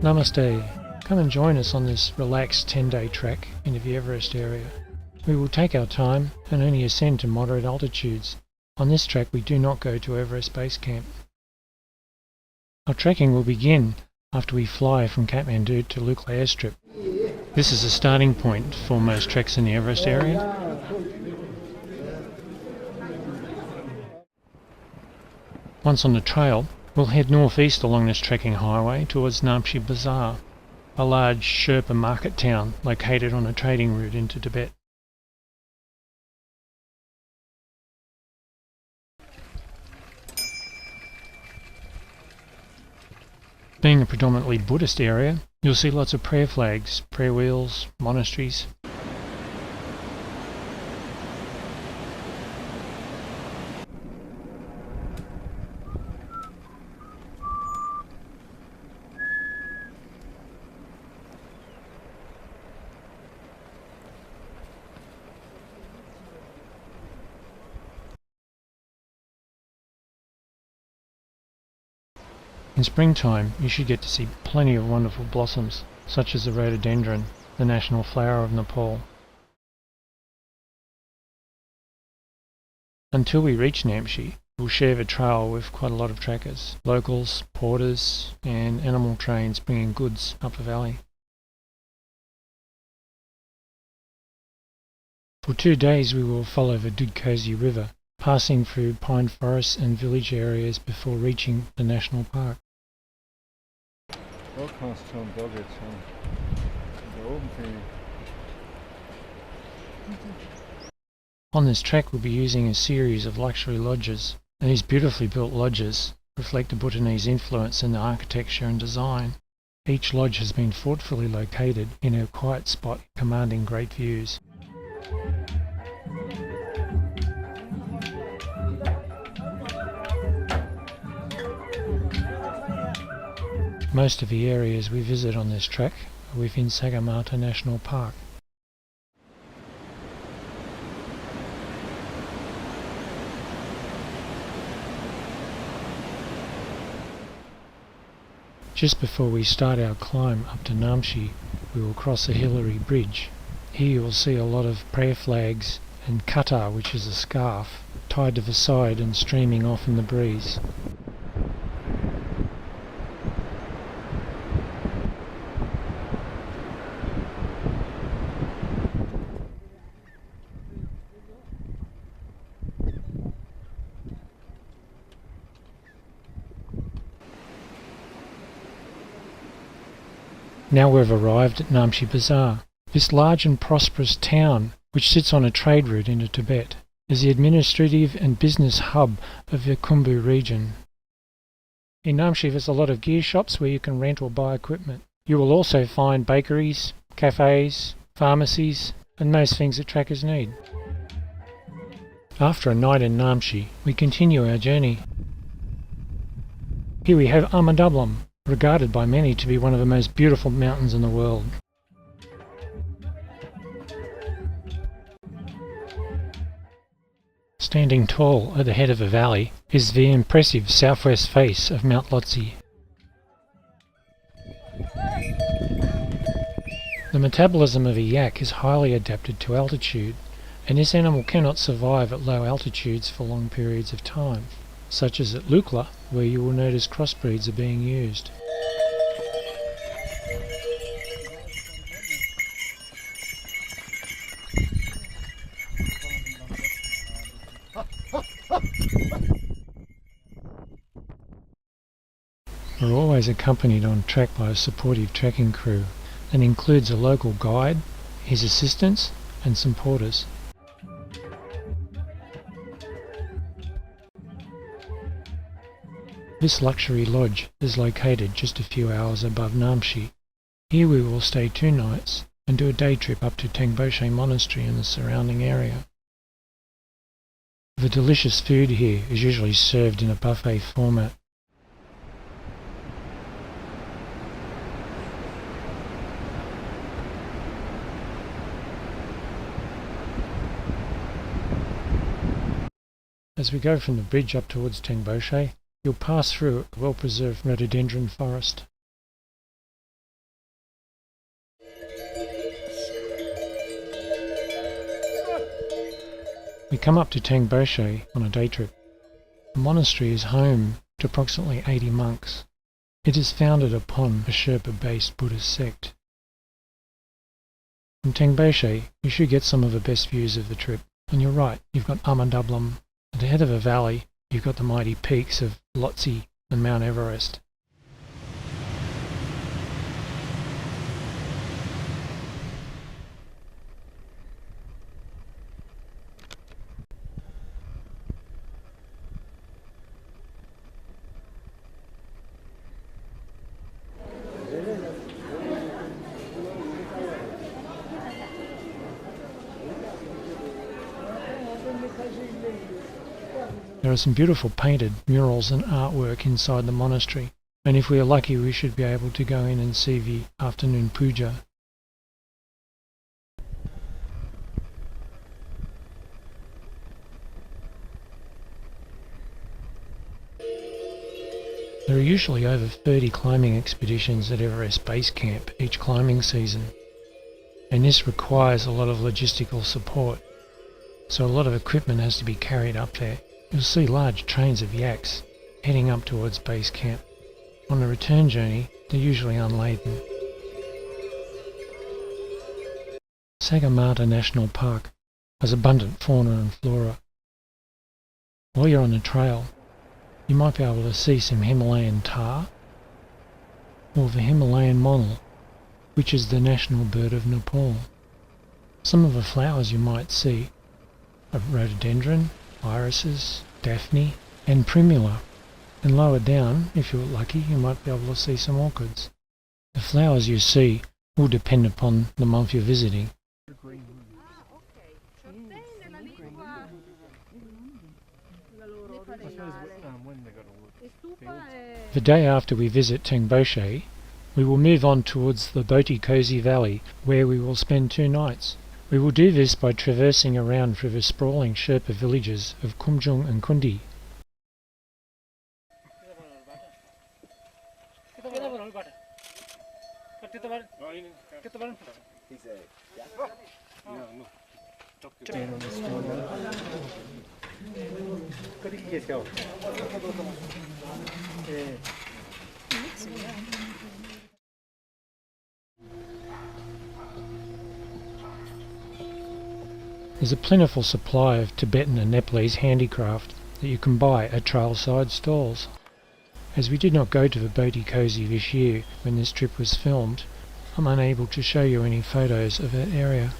Namaste. Come and join us on this relaxed 10-day trek into the Everest area. We will take our time and only ascend to moderate altitudes. On this trek we do not go to Everest Base Camp. Our trekking will begin after we fly from Kathmandu to Lukla airstrip. This is a starting point for most treks in the Everest area. Once on the trail, we'll head northeast along this trekking highway towards Namche Bazaar, a large Sherpa market town located on a trading route into Tibet. Being a predominantly Buddhist area, you'll see lots of prayer flags, prayer wheels, monasteries. In springtime, you should get to see plenty of wonderful blossoms, such as the rhododendron, the national flower of Nepal. Until we reach Namche, we'll share the trail with quite a lot of trackers, locals, porters, and animal trains bringing goods up the valley. For 2 days we will follow the Dudh Kosi river, passing through pine forests and village areas before reaching the national park. On this trek we'll be using a series of luxury lodges, and these beautifully built lodges reflect the Bhutanese influence in the architecture and design. Each lodge has been thoughtfully located in a quiet spot commanding great views. Most of the areas we visit on this trek are within Sagarmatha National Park. Just before we start our climb up to Namche, we will cross a Hillary bridge. Here you will see a lot of prayer flags and kata, which is a scarf, tied to the side and streaming off in the breeze. Now we've arrived at Namche Bazaar. This large and prosperous town, which sits on a trade route into Tibet, is the administrative and business hub of the Khumbu region. In Namche there's a lot of gear shops where you can rent or buy equipment. You will also find bakeries, cafes, pharmacies, and most things that trackers need. After a night in Namche, we continue our journey. Here we have Amadablam, regarded by many to be one of the most beautiful mountains in the world. Standing tall at the head of the valley is the impressive southwest face of Mount Lhotse. The metabolism of a yak is highly adapted to altitude, and this animal cannot survive at low altitudes for long periods of time, such as at Lukla, where you will notice crossbreeds are being used. We're always accompanied on trek by a supportive trekking crew that includes a local guide, his assistants, and some porters. This luxury lodge is located just a few hours above Namche. Here we will stay 2 nights and do a day trip up to Tengboche monastery and the surrounding area. The delicious food here is usually served in a buffet format. As we go from the bridge up towards Tengboche, you'll pass through a well-preserved rhododendron forest. We come up to Tengboche on a day trip. The monastery is home to approximately 80 monks. It is founded upon a Sherpa-based Buddhist sect. From Tengboche, you should get some of the best views of the trip. On your right, you've got Amandablam. At the head of a valley, you've got the mighty peaks of Lhotse and Mt Everest. There are some beautiful painted murals and artwork inside the monastery, and if we are lucky we should be able to go in and see the afternoon puja. There are usually over 30 climbing expeditions at Everest Base Camp each climbing season, and this requires a lot of logistical support, so a lot of equipment has to be carried up there. You'll see large trains of yaks heading up towards base camp. On the return journey, they're usually unladen. Sagarmatha National Park has abundant fauna and flora. While you're on the trail, you might be able to see some Himalayan tar or the Himalayan monal, which is the national bird of Nepal. Some of the flowers you might see are rhododendron, irises, daphne and primula, and lower down, if you're lucky, you might be able to see some orchids. The flowers you see will depend upon the month you're visiting. The day after we visit Tengboche, we will move on towards the Bhote Kosi Valley, where we will spend 2 nights. We will do this by traversing around through the sprawling Sherpa villages of Khumbu and Kundi. There's a plentiful supply of Tibetan and Nepalese handicraft that you can buy at trailside stalls. As we did not go to the Bhote Kosi this year when this trip was filmed, I'm unable to show you any photos of that area.